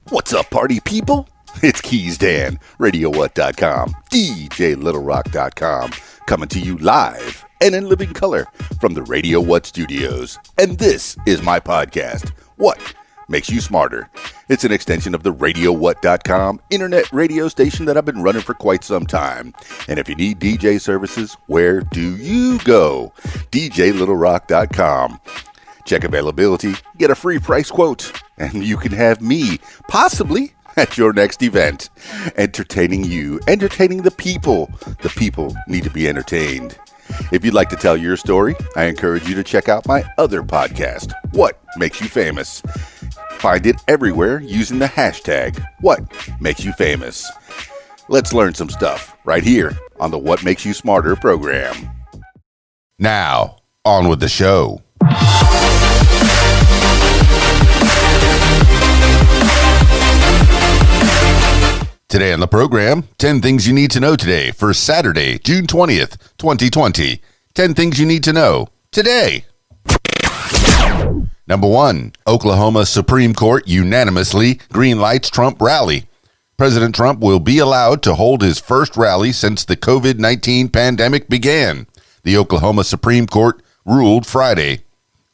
What's up, party people? It's Keys Dan, RadioWhat.com, DJLittleRock.com, coming to you live and in living color from the Radio What studios. And this is my podcast, What Makes You Smarter. It's an extension of the RadioWhat.com internet radio station that I've been running for quite some time. And if you need DJ services, where do you go? DJLittleRock.com. Check availability, get a free price quote, and you can have me, possibly, at your next event. Entertaining you, entertaining the people. The people need to be entertained. If you'd like to tell your story, I encourage you to check out my other podcast, What Makes You Famous. Find it everywhere using the hashtag, What Makes You Famous. Let's learn some stuff right here on the What Makes You Smarter program. Now, on with the show. Today on the program, 10 things you need to know today for Saturday, June 20th, 2020. 10 things you need to know today. Number 1, Oklahoma Supreme Court unanimously greenlights Trump rally. President Trump will be allowed to hold his first rally since the COVID-19 pandemic began. The Oklahoma Supreme Court ruled Friday.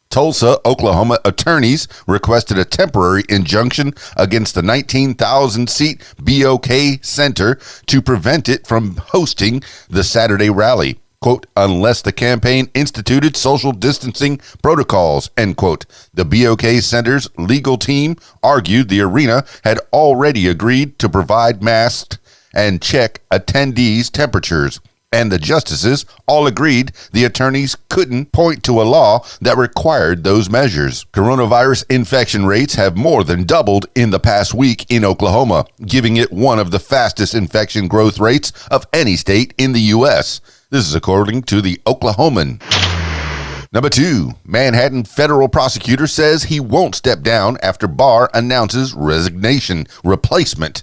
Tulsa, Oklahoma attorneys requested a temporary injunction against the 19,000-seat BOK Center to prevent it from hosting the Saturday rally, quote, unless the campaign instituted social distancing protocols, end quote. The BOK Center's legal team argued the arena had already agreed to provide masks and check attendees' temperatures. And the justices all agreed the attorneys couldn't point to a law that required those measures. Coronavirus infection rates have more than doubled in the past week in Oklahoma, giving it one of the fastest infection growth rates of any state in the U.S. This is according to the Oklahoman. Number 2, Manhattan federal prosecutor says he won't step down after Barr announces resignation replacement.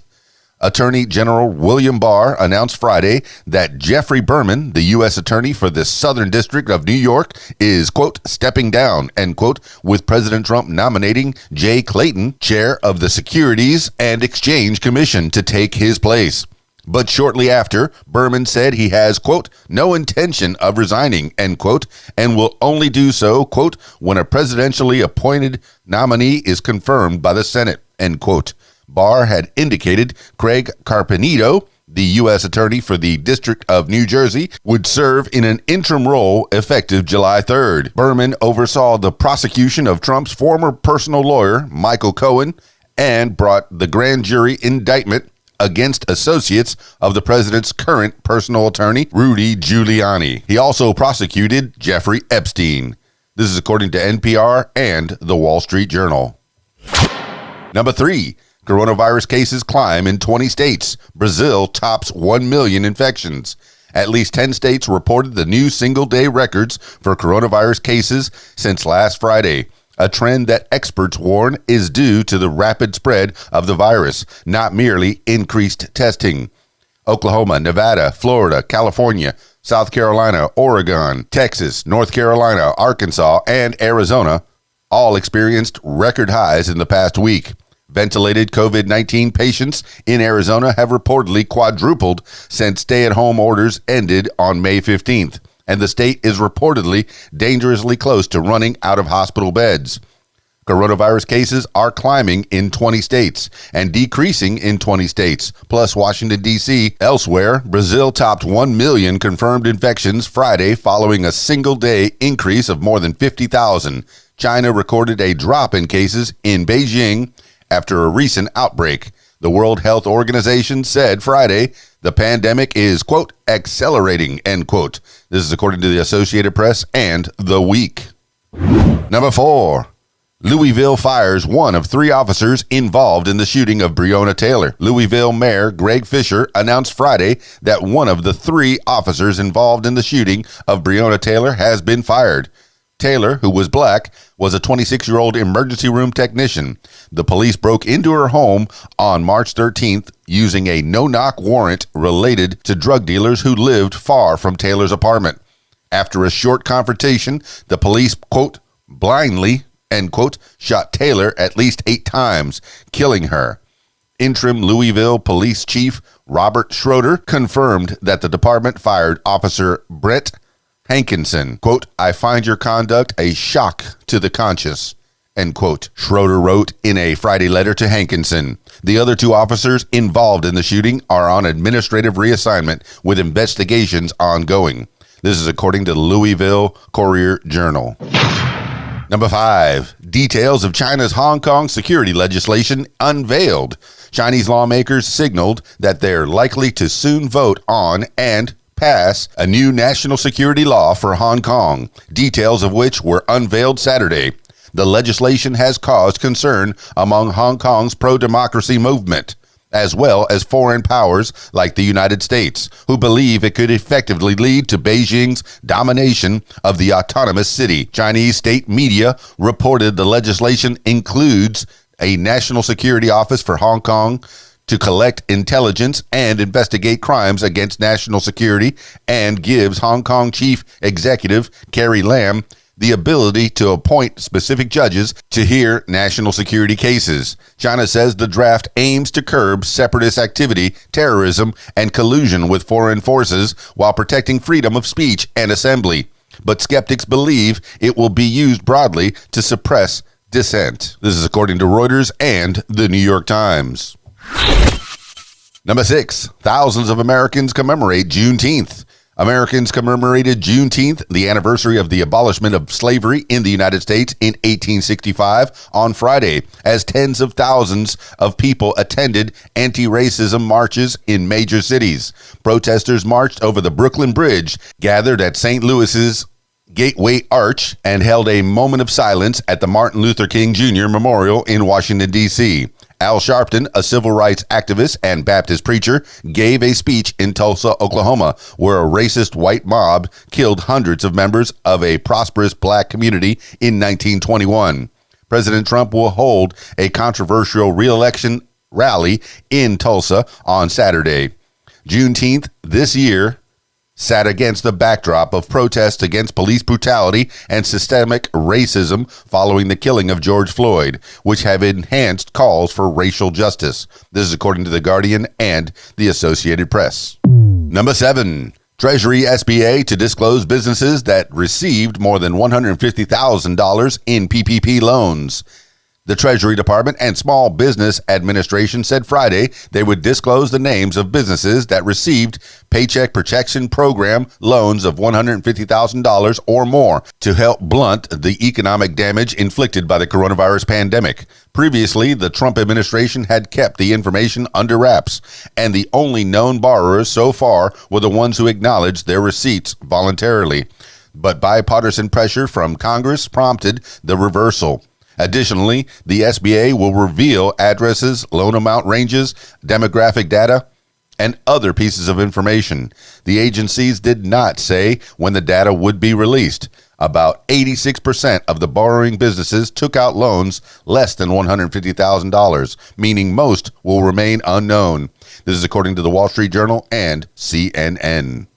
Attorney General William Barr announced Friday that Jeffrey Berman, the U.S. Attorney for the Southern District of New York, is, quote, stepping down, end quote, with President Trump nominating Jay Clayton, chair of the Securities and Exchange Commission, to take his place. But shortly after, Berman said he has, quote, no intention of resigning, end quote, and will only do so, quote, when a presidentially appointed nominee is confirmed by the Senate, end quote. Barr had indicated Craig Carpenito, the U.S. Attorney for the District of New Jersey, would serve in an interim role effective July 3rd. Berman oversaw the prosecution of Trump's former personal lawyer, Michael Cohen, and brought the grand jury indictment against associates of the president's current personal attorney, Rudy Giuliani. He also prosecuted Jeffrey Epstein. This is according to NPR and the Wall Street Journal. Number 3. Coronavirus cases climb in 20 states. Brazil tops 1 million infections. At least 10 states reported the new single-day records for coronavirus cases since last Friday, a trend that experts warn is due to the rapid spread of the virus, not merely increased testing. Oklahoma, Nevada, Florida, California, South Carolina, Oregon, Texas, North Carolina, Arkansas, and Arizona all experienced record highs in the past week. Ventilated COVID-19 patients in Arizona have reportedly quadrupled since stay-at-home orders ended on May 15th, and the state is reportedly dangerously close to running out of hospital beds. Coronavirus cases are climbing in 20 states and decreasing in 20 states, plus Washington, D.C. Elsewhere, Brazil topped 1 million confirmed infections Friday following a single-day increase of more than 50,000. China recorded a drop in cases in Beijing after a recent outbreak. The World Health Organization said Friday the pandemic is, quote, accelerating, end quote. This is according to the Associated Press and The Week. Number 4. Louisville fires one of 3 officers involved in the shooting of Breonna Taylor. Louisville Mayor Greg Fisher announced Friday that one of the 3 officers involved in the shooting of Breonna Taylor has been fired. Taylor, who was black, was a 26-year-old emergency room technician. The police broke into her home on March 13th using a no-knock warrant related to drug dealers who lived far from Taylor's apartment. After a short confrontation, the police, quote, blindly, end quote, shot Taylor at least 8 times, killing her. Interim Louisville Police Chief Robert Schroeder confirmed that the department fired Officer Brett Hankinson. Quote, "I find your conduct a shock to the conscience," end quote. Schroeder wrote in a Friday letter to Hankinson. The other two officers involved in the shooting are on administrative reassignment with investigations ongoing. This is according to the Louisville Courier-Journal. Number 5, details of China's Hong Kong security legislation unveiled. Chinese lawmakers signaled that they're likely to soon vote on and pass a new national security law for Hong Kong, details of which were unveiled Saturday. The legislation has caused concern among Hong Kong's pro-democracy movement, as well as foreign powers like the United States, who believe it could effectively lead to Beijing's domination of the autonomous city. Chinese state media reported the legislation includes a national security office for Hong Kong to collect intelligence and investigate crimes against national security, and gives Hong Kong Chief Executive Carrie Lam the ability to appoint specific judges to hear national security cases. China says the draft aims to curb separatist activity, terrorism, and collusion with foreign forces while protecting freedom of speech and assembly. But skeptics believe it will be used broadly to suppress dissent. This is according to Reuters and the New York Times. Number 6, thousands of Americans commemorate Juneteenth. Americans commemorated Juneteenth, the anniversary of the abolishment of slavery in the United States in 1865, on Friday, as tens of thousands of people attended anti-racism marches in major cities. Protesters marched over the Brooklyn Bridge, gathered at St. Louis's Gateway Arch, and held a moment of silence at the Martin Luther King Jr. Memorial in Washington, D.C. Al Sharpton, a civil rights activist and Baptist preacher, gave a speech in Tulsa, Oklahoma, where a racist white mob killed hundreds of members of a prosperous black community in 1921. President Trump will hold a controversial re-election rally in Tulsa on Saturday. Juneteenth this year sat against the backdrop of protests against police brutality and systemic racism following the killing of George Floyd, which have enhanced calls for racial justice. This is according to The Guardian and the Associated Press. Number 7, Treasury SBA to disclose businesses that received more than $150,000 in PPP loans. The Treasury Department and Small Business Administration said Friday they would disclose the names of businesses that received Paycheck Protection Program loans of $150,000 or more to help blunt the economic damage inflicted by the coronavirus pandemic. Previously, the Trump administration had kept the information under wraps, and the only known borrowers so far were the ones who acknowledged their receipts voluntarily. But bipartisan pressure from Congress prompted the reversal. Additionally, the SBA will reveal addresses, loan amount ranges, demographic data, and other pieces of information. The agencies did not say when the data would be released. About 86% of the borrowing businesses took out loans less than $150,000, meaning most will remain unknown. This is according to the Wall Street Journal and CNN.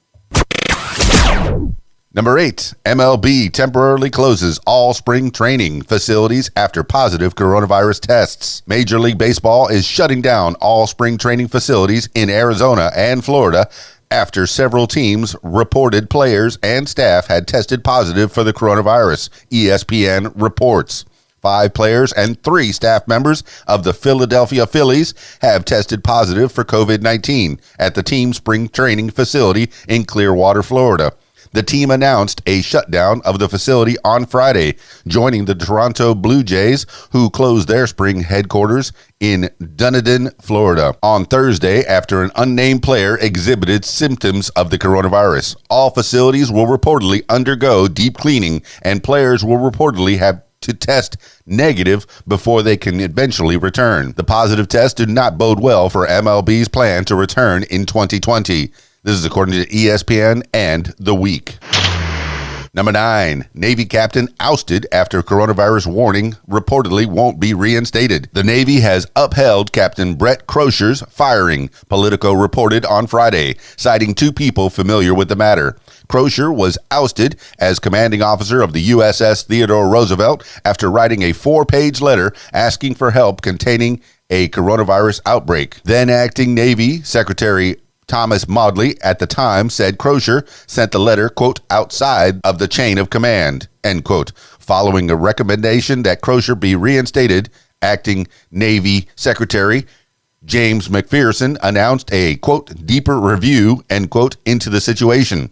Number 8, MLB temporarily closes all spring training facilities after positive coronavirus tests. Major League Baseball is shutting down all spring training facilities in Arizona and Florida after several teams reported players and staff had tested positive for the coronavirus, ESPN reports. 5 players and 3 staff members of the Philadelphia Phillies have tested positive for COVID-19 at the team's spring training facility in Clearwater, Florida. The team announced a shutdown of the facility on Friday, joining the Toronto Blue Jays, who closed their spring headquarters in Dunedin, Florida, on Thursday after an unnamed player exhibited symptoms of the coronavirus. All facilities will reportedly undergo deep cleaning, and players will reportedly have to test negative before they can eventually return. The positive tests do not bode well for MLB's plan to return in 2020. This is according to ESPN and The Week. Number 9, Navy captain ousted after coronavirus warning reportedly won't be reinstated. The Navy has upheld Captain Brett Crocher's firing, Politico reported on Friday, citing 2 people familiar with the matter. Crocher was ousted as commanding officer of the USS Theodore Roosevelt after writing a 4-page letter asking for help containing a coronavirus outbreak. Then acting Navy Secretary Thomas Maudley at the time said Crozier sent the letter, quote, outside of the chain of command, end quote. Following a recommendation that Crozier be reinstated, acting Navy Secretary James McPherson announced a, quote, deeper review, end quote, into the situation.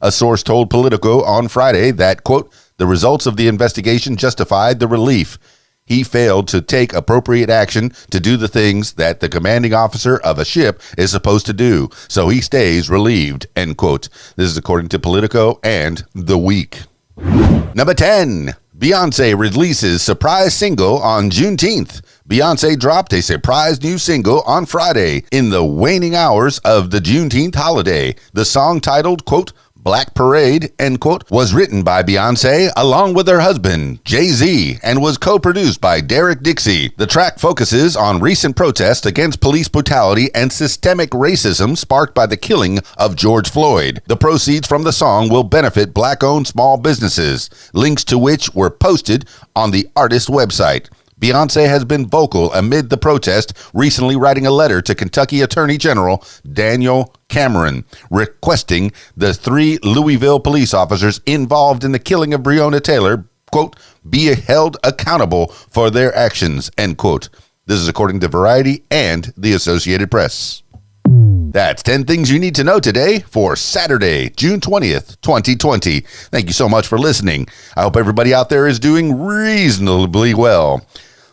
A source told Politico on Friday that, quote, the results of the investigation justified the relief. He failed to take appropriate action to do the things that the commanding officer of a ship is supposed to do, so he stays relieved, end quote. This is according to Politico and The Week. Number 10, Beyonce releases surprise single on Juneteenth. Beyonce dropped a surprise new single on Friday in the waning hours of the Juneteenth holiday. The song, titled, quote, Black Parade, end quote, was written by Beyonce along with her husband, Jay-Z, and was co-produced by Derek Dixie. The track focuses on recent protests against police brutality and systemic racism sparked by the killing of George Floyd. The proceeds from the song will benefit Black-owned small businesses, links to which were posted on the artist's website. Beyonce has been vocal amid the protest, recently writing a letter to Kentucky Attorney General Daniel Cameron, requesting the 3 Louisville police officers involved in the killing of Breonna Taylor, quote, be held accountable for their actions, end quote. This is according to Variety and the Associated Press. That's 10 things you need to know today for Saturday, June 20th, 2020. Thank you so much for listening. I hope everybody out there is doing reasonably well.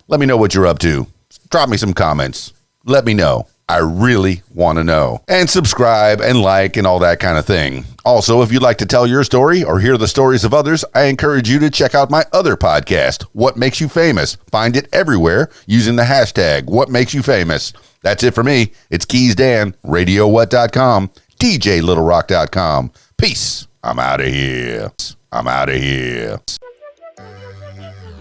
Let me know what you're up to. Drop me some comments. Let me know. I really want to know. And subscribe and like and all that kind of thing. Also, if you'd like to tell your story or hear the stories of others, I encourage you to check out my other podcast, What Makes You Famous. Find it everywhere using the hashtag What Makes You Famous. That's it for me. It's Keys Dan, RadioWhat.com, DJLittleRock.com. Peace. I'm out of here.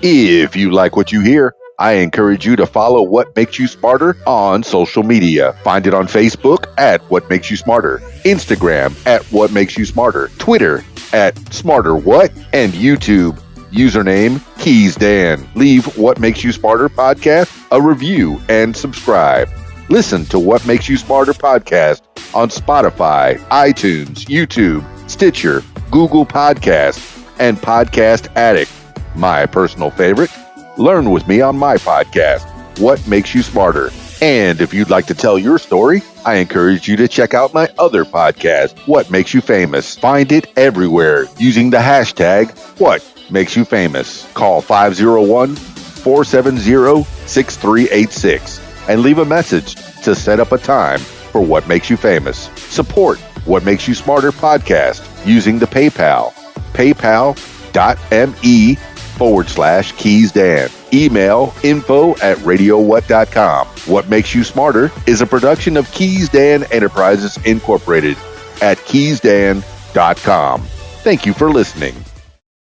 If you like what you hear, I encourage you to follow What Makes You Smarter on social media. Find it on Facebook at What Makes You Smarter, Instagram at What Makes You Smarter, Twitter at SmarterWhat, and YouTube. Username Keys Dan. Leave What Makes You Smarter podcast a review and subscribe. Listen to What Makes You Smarter podcast on Spotify, iTunes, YouTube, Stitcher, Google Podcasts, and Podcast Addict. My personal favorite, learn with me on my podcast, What Makes You Smarter. And if you'd like to tell your story, I encourage you to check out my other podcast, What Makes You Famous. Find it everywhere using the hashtag What Makes You Famous. Call 501-470-6386 and leave a message to set up a time for What Makes You Famous. Support What Makes You Smarter podcast using the PayPal, paypal.me/KeysDan. Email info@radiowhat.com. What Makes You Smarter is a production of Keys Dan Enterprises Incorporated at keysdan.com. Thank you for listening.